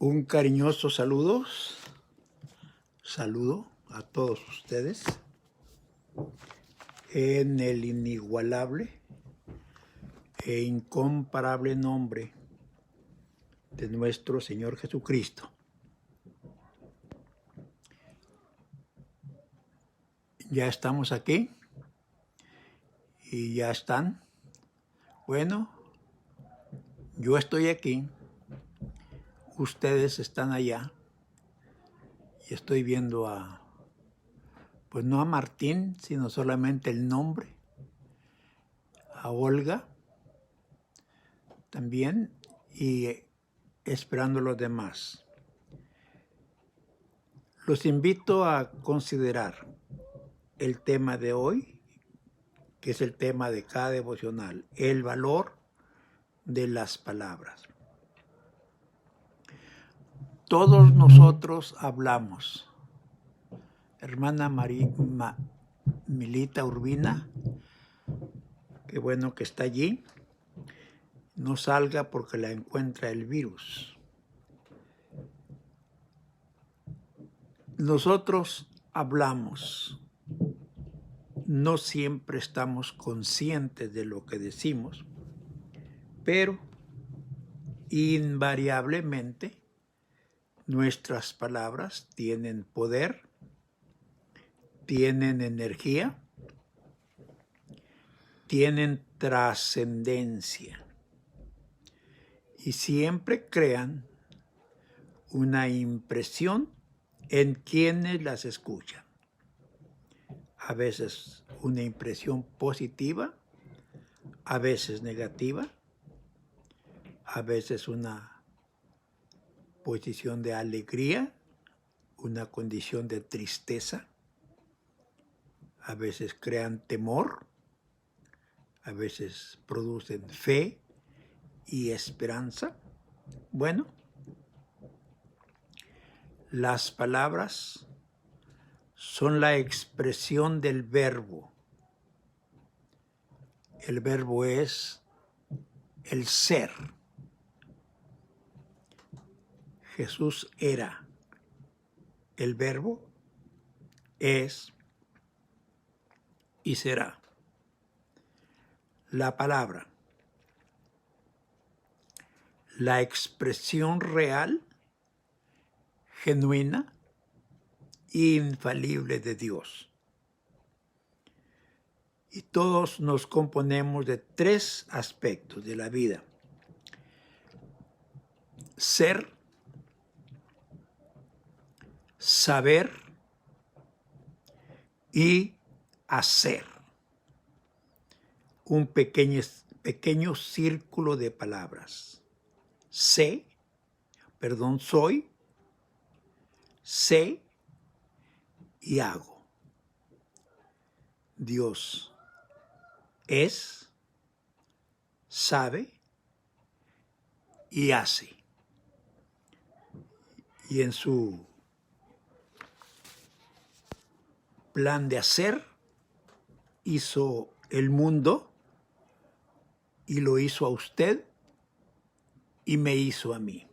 Un cariñoso saludo a todos ustedes en el inigualable e incomparable nombre de nuestro Señor Jesucristo. Ya estamos aquí y ya están. Bueno, yo estoy aquí, ustedes están allá y estoy viendo pues no a Martín, sino solamente el nombre, a Olga también y esperando los demás. Los invito a considerar el tema de hoy, que es el tema de cada devocional, el valor de las palabras. Todos nosotros hablamos. Hermana Milita Urbina, qué bueno que está allí, no salga porque la encuentra el virus. Nosotros hablamos, no siempre estamos conscientes de lo que decimos, pero invariablemente nuestras palabras tienen poder, tienen energía, tienen trascendencia y siempre crean una impresión en quienes las escuchan. A veces una impresión positiva, a veces negativa, a veces una posición de alegría, una condición de tristeza, a veces crean temor, a veces producen fe y esperanza. Bueno, las palabras son la expresión del verbo. El verbo es el ser. Jesús era. El verbo es y será. La palabra, la expresión real, genuina, infalible de Dios. Y todos nos componemos de tres aspectos de la vida: ser, saber y hacer. Un pequeño círculo de palabras. Soy, sé y hago. Dios es, sabe y hace. Y en su plan de hacer, hizo el mundo y lo hizo a usted y me hizo a mí.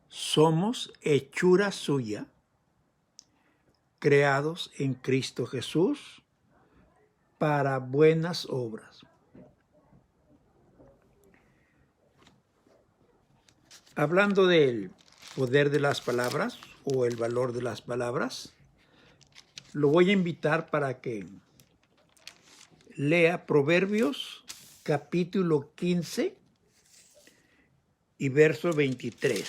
Somos hechura suya, creados en Cristo Jesús para buenas obras. Hablando del poder de las palabras o el valor de las palabras, lo voy a invitar para que lea Proverbios capítulo 15 y verso 23.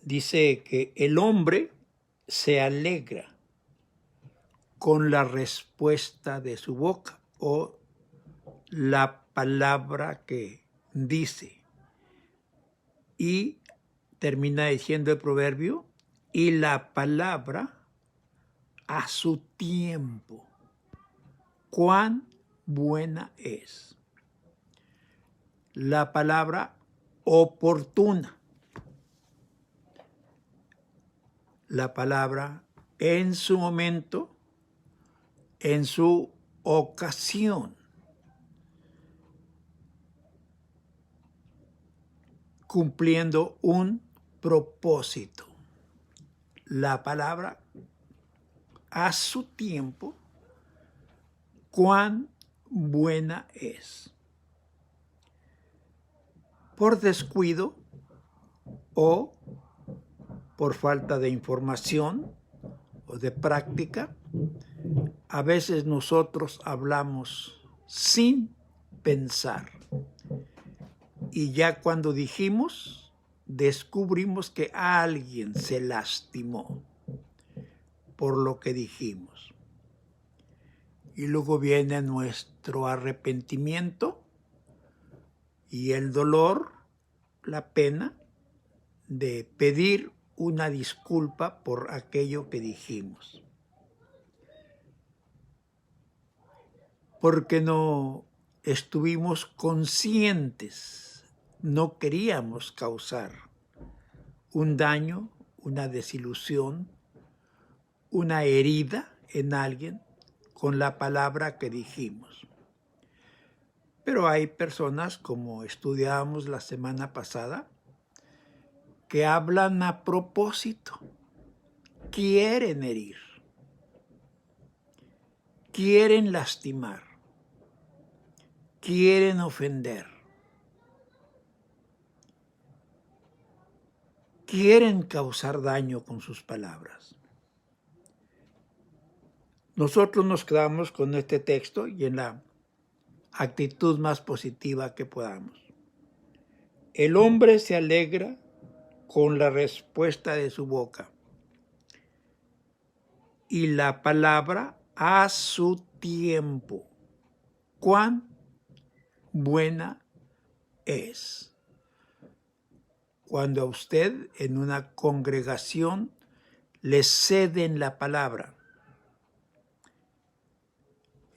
Dice que el hombre se alegra con la respuesta de su boca o la palabra que dice. Y termina diciendo el proverbio, y la palabra a su tiempo. Cuán buena es. La palabra oportuna. La palabra en su momento, en su ocasión. cumpliendo un propósito. La palabra a su tiempo, cuán buena es. Por descuido o por falta de información o de práctica, a veces nosotros hablamos sin pensar. Y ya cuando dijimos, descubrimos que alguien se lastimó por lo que dijimos. Y luego viene nuestro arrepentimiento y el dolor, la pena de pedir una disculpa por aquello que dijimos. Porque no estuvimos conscientes, no queríamos causar un daño, una desilusión, una herida en alguien con la palabra que dijimos. Pero hay personas, como estudiábamos la semana pasada, que hablan a propósito, quieren herir, quieren lastimar, quieren ofender, quieren causar daño con sus palabras. Nosotros nos quedamos con este texto y en la actitud más positiva que podamos. El hombre se alegra con la respuesta de su boca y la palabra a su tiempo. Cuán buena es. Cuando a usted en una congregación le ceden la palabra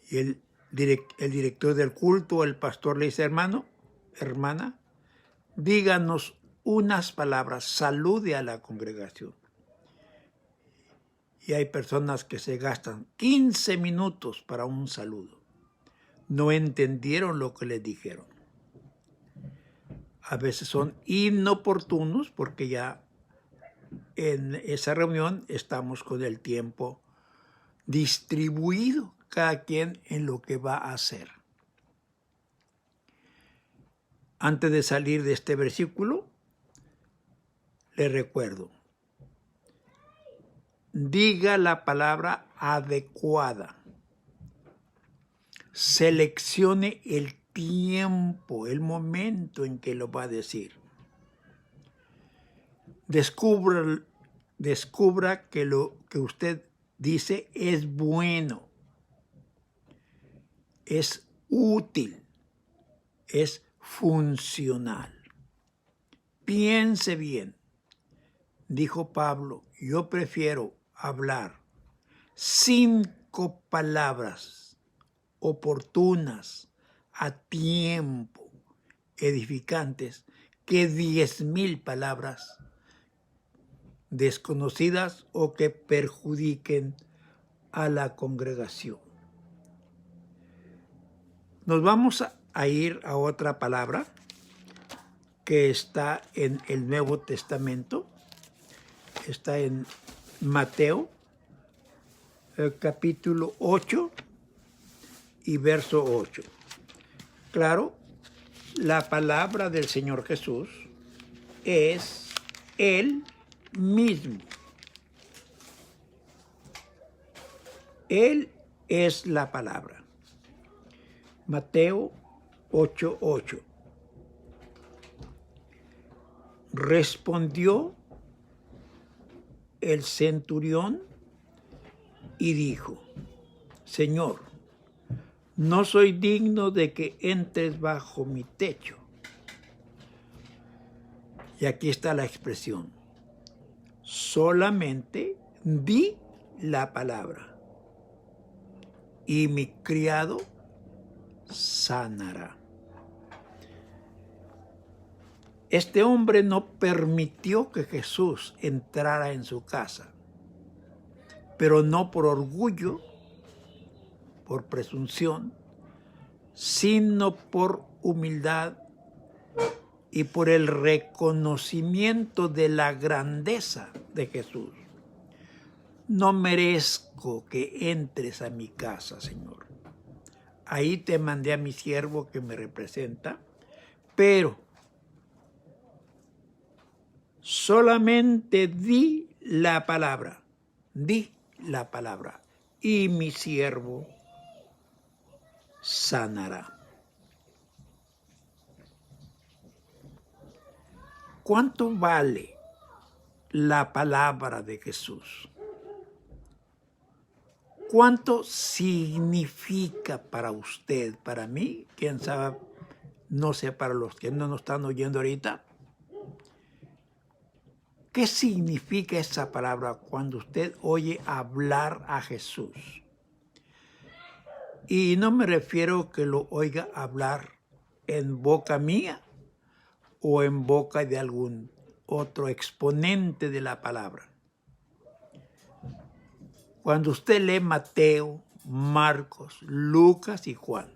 y el director del culto o el pastor le dice, hermano, hermana, díganos unas palabras, salude a la congregación. Y hay personas que se gastan 15 minutos para un saludo. No entendieron lo que les dijeron. A veces son inoportunos porque ya en esa reunión estamos con el tiempo distribuido, cada quien en lo que va a hacer. Antes de salir de este versículo, le recuerdo, diga la palabra adecuada, seleccione el tiempo, el momento en que lo va a decir. Descubra que lo que usted dice es bueno, es útil, es funcional. Piense bien. Dijo Pablo, yo prefiero hablar 5 palabras oportunas, a tiempo, edificantes, que 10,000 palabras desconocidas o que perjudiquen a la congregación. Nos vamos a ir a otra palabra que está en el Nuevo Testamento, está en Mateo, capítulo 8 y verso 8. Claro, la palabra del Señor Jesús es Él mismo. Él es la palabra. Mateo 8:8. Respondió el centurión y dijo, Señor, no soy digno de que entres bajo mi techo. Y aquí está la expresión. Solamente di la palabra y mi criado sanará. Este hombre no permitió que Jesús entrara en su casa, pero no por orgullo, por presunción, sino por humildad y por el reconocimiento de la grandeza de Jesús. No merezco que entres a mi casa, Señor. Ahí te mandé a mi siervo que me representa, pero solamente di la palabra, y mi siervo sanará. ¿Cuánto vale la palabra de Jesús? ¿Cuánto significa para usted, para mí? ¿Quién sabe? No sé, para los que no nos están oyendo ahorita. ¿Qué significa esa palabra cuando usted oye hablar a Jesús? Y no me refiero que lo oiga hablar en boca mía o en boca de algún otro exponente de la palabra. Cuando usted lee Mateo, Marcos, Lucas y Juan,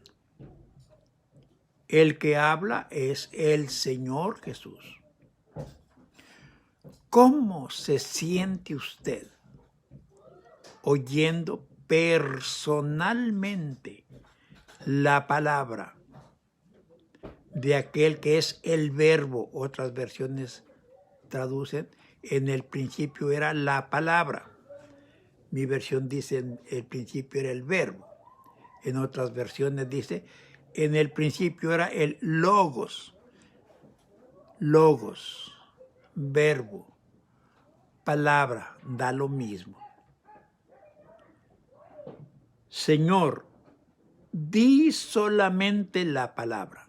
el que habla es el Señor Jesús. ¿Cómo se siente usted oyendo personalmente la palabra de aquel que es el verbo? Otras versiones traducen, en el principio era la palabra. Mi versión dice, en el principio era el verbo. En otras versiones dice, en el principio era el logos. Logos, verbo, palabra, da lo mismo. Señor, di solamente la palabra.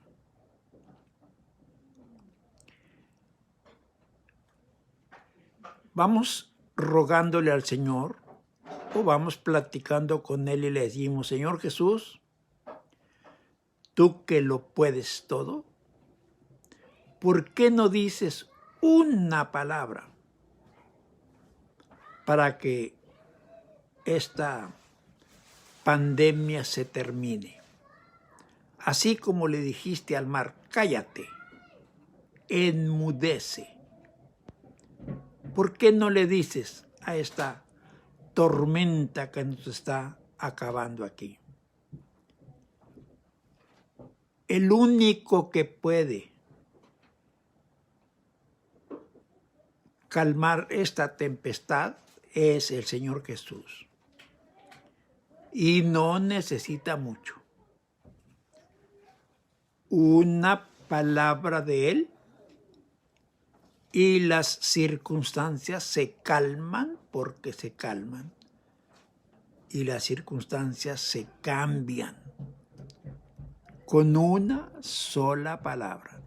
Vamos rogándole al Señor o vamos platicando con Él y le decimos, Señor Jesús, tú que lo puedes todo, ¿por qué no dices una palabra para que esta pandemia se termine? Así como le dijiste al mar, cállate, enmudece. ¿Por qué no le dices a esta tormenta que nos está acabando aquí? El único que puede calmar esta tempestad es el Señor Jesús. Y no necesita mucho. Una palabra de Él y las circunstancias se calman porque se calman. Y las circunstancias se cambian con una sola palabra.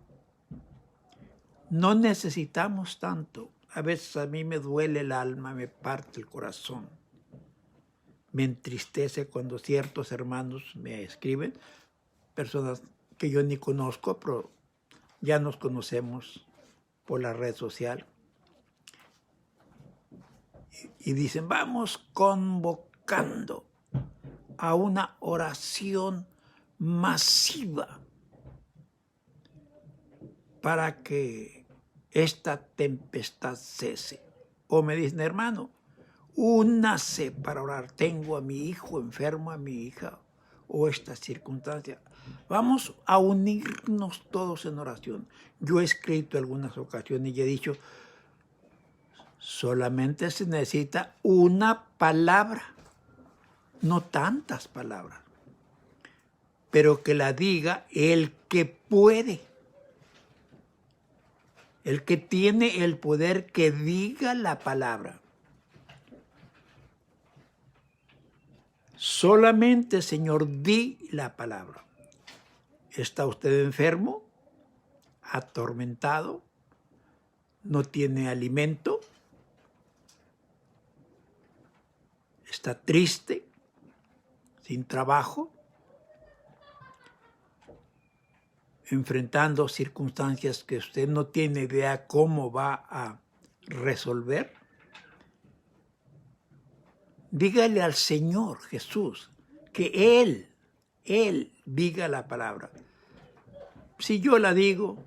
No necesitamos tanto. A veces a mí me duele el alma, me parte el corazón. Me entristece cuando ciertos hermanos me escriben, personas que yo ni conozco, pero ya nos conocemos por la red social. Y dicen, vamos convocando a una oración masiva para que esta tempestad cese. O me dicen, hermano, únase para orar. Tengo a mi hijo enfermo, a mi hija, o esta circunstancia. Vamos a unirnos todos en oración. Yo he escrito algunas ocasiones y he dicho, solamente se necesita una palabra, no tantas palabras, pero que la diga el que puede, el que tiene el poder, que diga la palabra. Solamente, Señor, di la palabra. ¿Está usted enfermo? ¿Atormentado? ¿No tiene alimento? ¿Está triste? ¿Sin trabajo? ¿Enfrentando circunstancias que usted no tiene idea cómo va a resolver? Dígale al Señor Jesús que Él diga la palabra. Si yo la digo,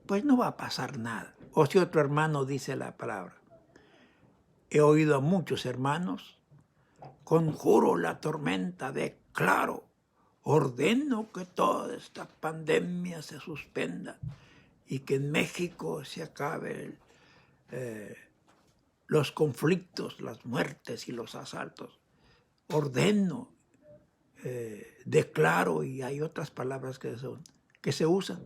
pues no va a pasar nada. O si otro hermano dice la palabra. He oído a muchos hermanos: conjuro la tormenta, declaro, ordeno que toda esta pandemia se suspenda y que en México se acabe los conflictos, las muertes y los asaltos. Ordeno, declaro, y hay otras palabras que se usan,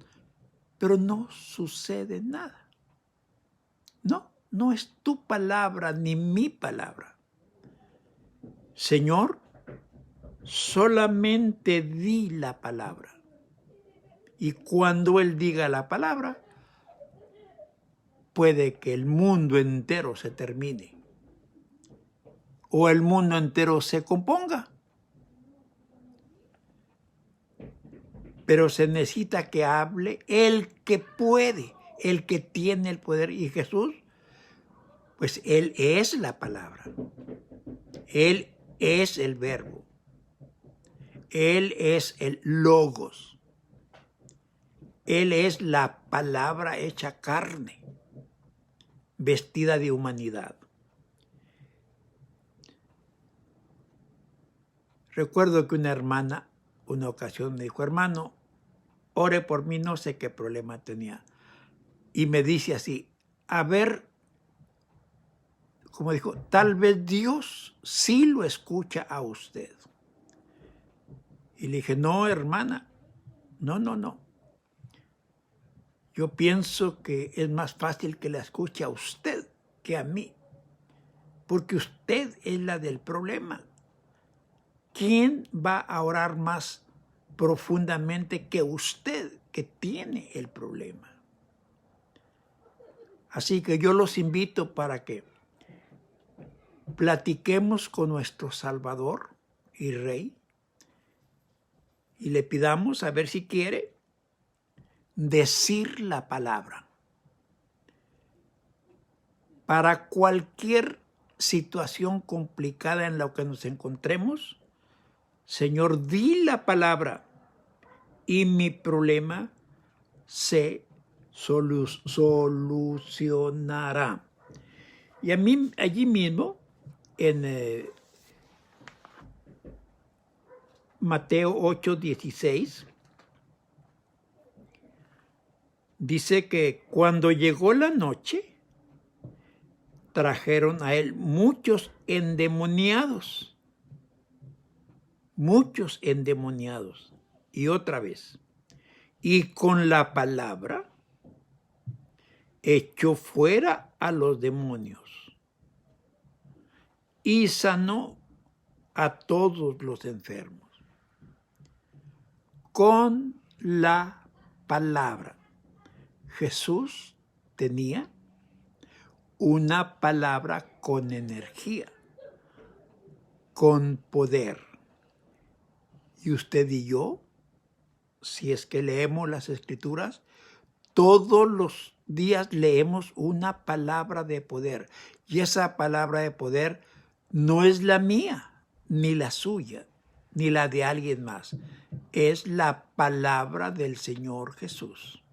pero no sucede nada. No es tu palabra ni mi palabra. Señor, solamente di la palabra. Y cuando Él diga la palabra, puede que el mundo entero se termine o el mundo entero se componga. Pero se necesita que hable el que puede, el que tiene el poder. Y Jesús, pues Él es la palabra. Él es el verbo. Él es el logos. Él es la palabra hecha carne, vestida de humanidad. Recuerdo que una hermana, una ocasión me dijo: hermano, ore por mí, no sé qué problema tenía. Y me dice así: a ver, como dijo, tal vez Dios sí lo escucha a usted. Y le dije: no, hermana, no. Yo pienso que es más fácil que la escuche a usted que a mí, porque usted es la del problema. ¿Quién va a orar más profundamente que usted, que tiene el problema? Así que yo los invito para que platiquemos con nuestro Salvador y Rey y le pidamos a ver si quiere decir la palabra. Para cualquier situación complicada en la que nos encontremos, Señor, di la palabra y mi problema se solucionará. Y allí mismo, en Mateo 8:16, dice que cuando llegó la noche, trajeron a él muchos endemoniados. Y otra vez, y con la palabra echó fuera a los demonios y sanó a todos los enfermos. Con la palabra. Jesús tenía una palabra con energía, con poder. Y usted y yo, si es que leemos las Escrituras, todos los días leemos una palabra de poder. Y esa palabra de poder no es la mía, ni la suya, ni la de alguien más. Es la palabra del Señor Jesús.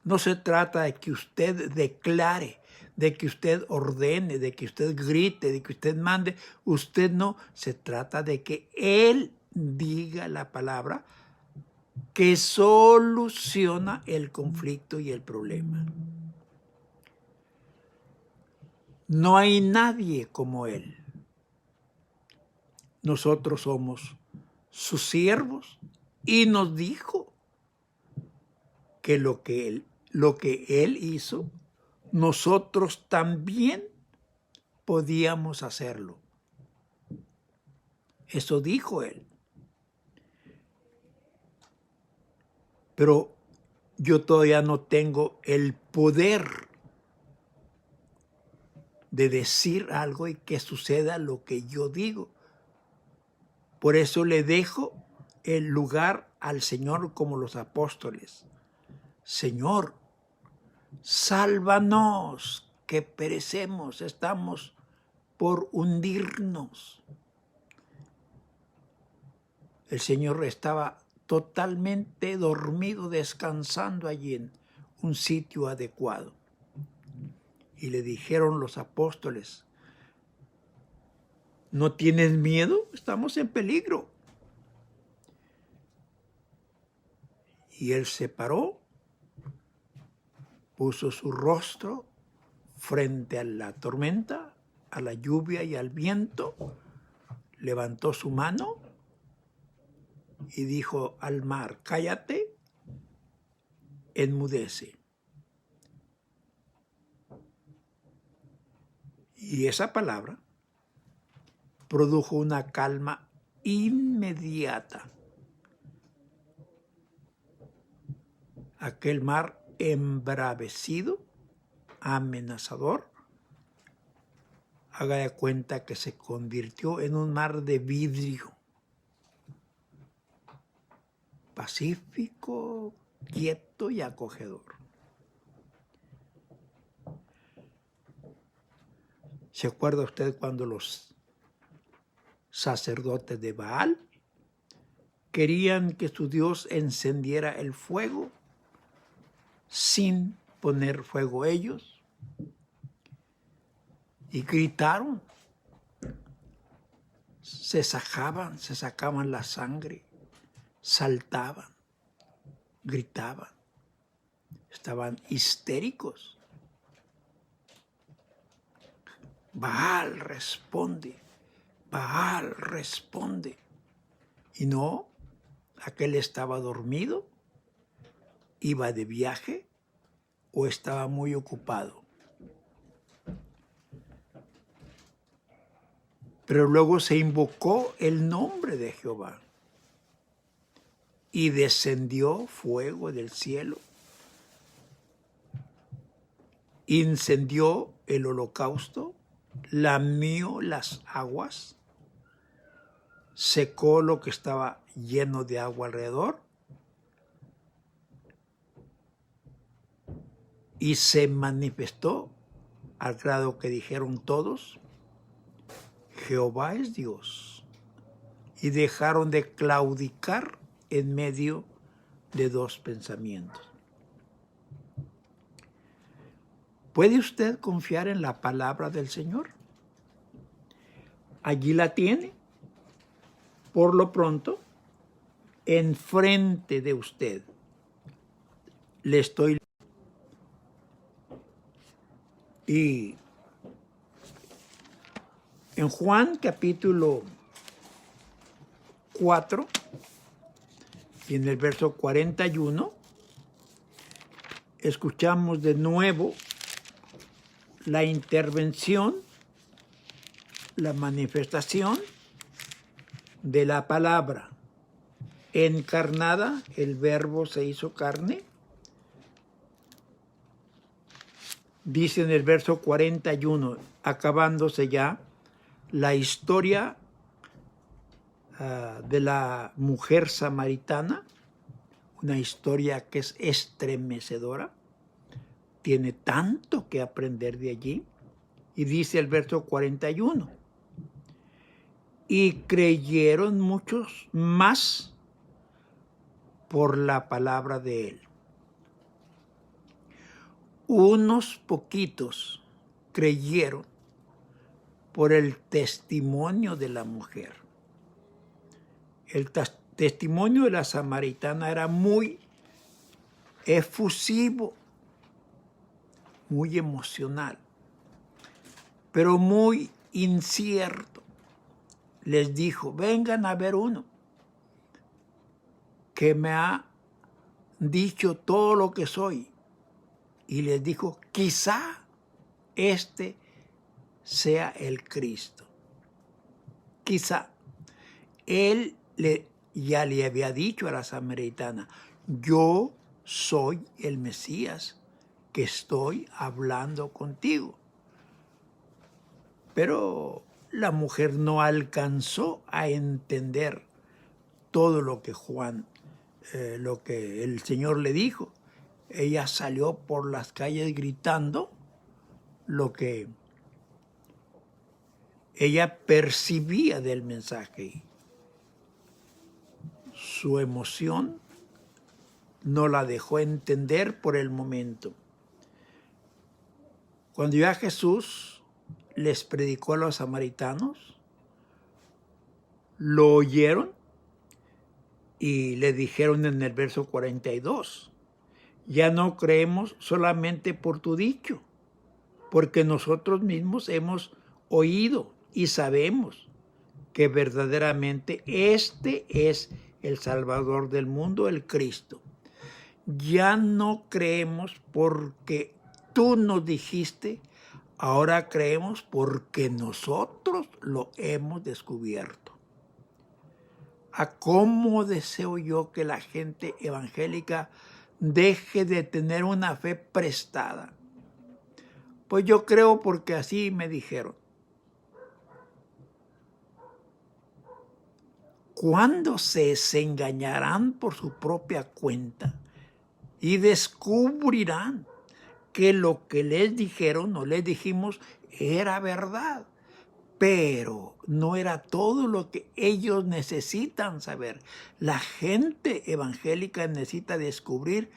No se trata de que usted declare, de que usted ordene, de que usted grite, de que usted mande. Usted no. Se trata de que Él diga la palabra que soluciona el conflicto y el problema. No hay nadie como Él. Nosotros somos sus siervos y nos dijo que lo que Él hizo, nosotros también podíamos hacerlo. Eso dijo Él. Pero yo todavía no tengo el poder de decir algo y que suceda lo que yo digo. Por eso le dejo el lugar al Señor como los apóstoles. Señor, sálvanos, que perecemos, estamos por hundirnos. El Señor estaba totalmente dormido, descansando allí en un sitio adecuado. Y le dijeron los apóstoles: ¿no tienes miedo? Estamos en peligro. Y él se paró, puso su rostro frente a la tormenta, a la lluvia y al viento, levantó su mano y dijo al mar: cállate, enmudece. Y esa palabra produjo una calma inmediata. Aquel mar embravecido, amenazador, haga de cuenta que se convirtió en un mar de vidrio, pacífico, quieto y acogedor. ¿Se acuerda usted cuando los sacerdotes de Baal querían que su Dios encendiera el fuego sin poner fuego ellos? Y gritaron, se sacaban la sangre, saltaban, gritaban, estaban histéricos. Baal responde, Baal responde. Y no, aquel estaba dormido, iba de viaje o estaba muy ocupado. Pero luego se invocó el nombre de Jehová y descendió fuego del cielo, incendió el holocausto, lamió las aguas, secó lo que estaba lleno de agua alrededor y se manifestó al grado que dijeron todos: Jehová es Dios. Y dejaron de claudicar en medio de dos pensamientos. ¿Puede usted confiar en la palabra del Señor? Allí la tiene. Por lo pronto, enfrente de usted le estoy. Y en Juan capítulo 4 y en el verso 41 escuchamos de nuevo la intervención, la manifestación de la palabra encarnada. El Verbo se hizo carne. Dice en el verso 41, acabándose ya la historia de la mujer samaritana, una historia que es estremecedora, tiene tanto que aprender de allí. Y dice el verso 41, y creyeron muchos más por la palabra de él. Unos poquitos creyeron por el testimonio de la mujer. El testimonio de la samaritana era muy efusivo, muy emocional, pero muy incierto. Les dijo: vengan a ver uno que me ha dicho todo lo que soy. Y les dijo: quizá este sea el Cristo. Quizá. Él ya le había dicho a la samaritana: yo soy el Mesías que estoy hablando contigo. Pero la mujer no alcanzó a entender todo lo que lo que el Señor le dijo. Ella salió por las calles gritando lo que ella percibía del mensaje. su emoción no la dejó entender por el momento. Cuando ya Jesús les predicó a los samaritanos, lo oyeron y le dijeron en el verso 42, ya no creemos solamente por tu dicho, porque nosotros mismos hemos oído y sabemos que verdaderamente este es el Salvador del mundo, el Cristo. Ya no creemos porque tú nos dijiste, ahora creemos porque nosotros lo hemos descubierto. ¿A cómo deseo yo que la gente evangélica deje de tener una fe prestada? Pues yo creo porque así me dijeron. ¿Cuándo se desengañarán por su propia cuenta y descubrirán que lo que les dijeron o les dijimos era verdad? Pero no era todo lo que ellos necesitan saber. La gente evangélica necesita descubrir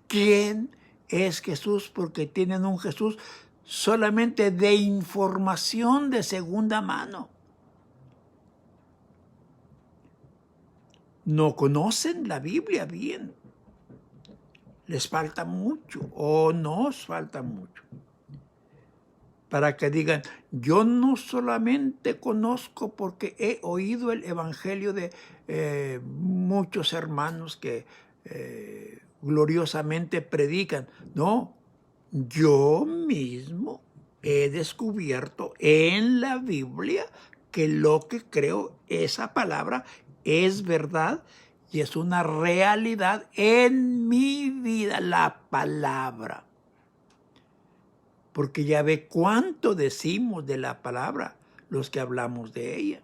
quién es Jesús, porque tienen un Jesús solamente de información de segunda mano. No conocen la Biblia bien. Les falta mucho o nos falta mucho para que digan, yo no solamente conozco porque he oído el evangelio de muchos hermanos que gloriosamente predican. No, yo mismo he descubierto en la Biblia que lo que creo, esa palabra es verdad y es una realidad en mi vida, la palabra. Porque ya ve cuánto decimos de la palabra los que hablamos de ella.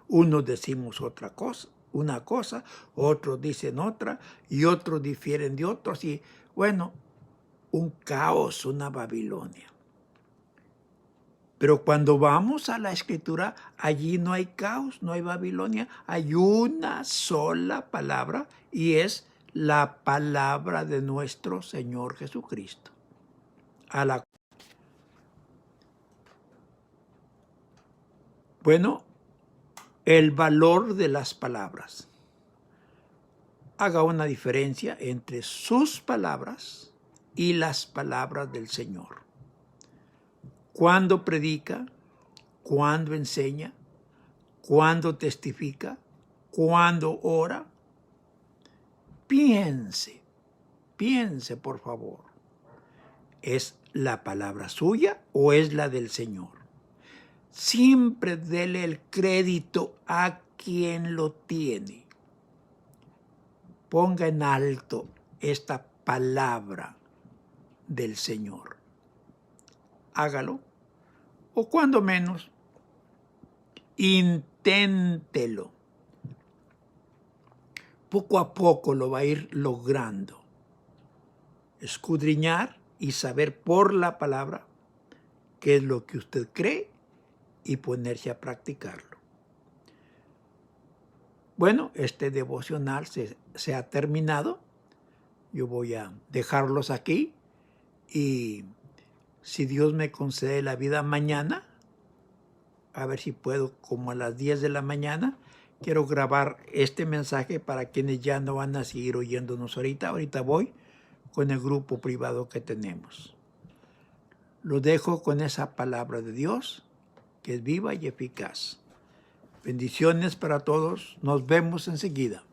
Unos decimos otra cosa, una cosa, otros dicen otra y otros difieren de otros. Y bueno, un caos, una Babilonia. Pero cuando vamos a la Escritura, allí no hay caos, no hay Babilonia. Hay una sola palabra y es la palabra de nuestro Señor Jesucristo. Bueno, el valor de las palabras. Haga una diferencia entre sus palabras y las palabras del Señor. Cuando predica, cuando enseña, cuando testifica, cuando ora, piense por favor, ¿es la palabra suya o es la del Señor? Siempre dele el crédito a quien lo tiene. Ponga en alto esta palabra del Señor. Hágalo, o cuando menos, inténtelo. Poco a poco lo va a ir logrando. Escudriñar y saber por la palabra qué es lo que usted cree y ponerse a practicarlo. Bueno, este devocional se ha terminado. Yo voy a dejarlos aquí y si Dios me concede la vida mañana, a ver si puedo como a las 10 de la mañana, quiero grabar este mensaje para quienes ya no van a seguir oyéndonos ahorita. Ahorita voy con el grupo privado que tenemos. Lo dejo con esa palabra de Dios que es viva y eficaz. Bendiciones para todos. Nos vemos enseguida.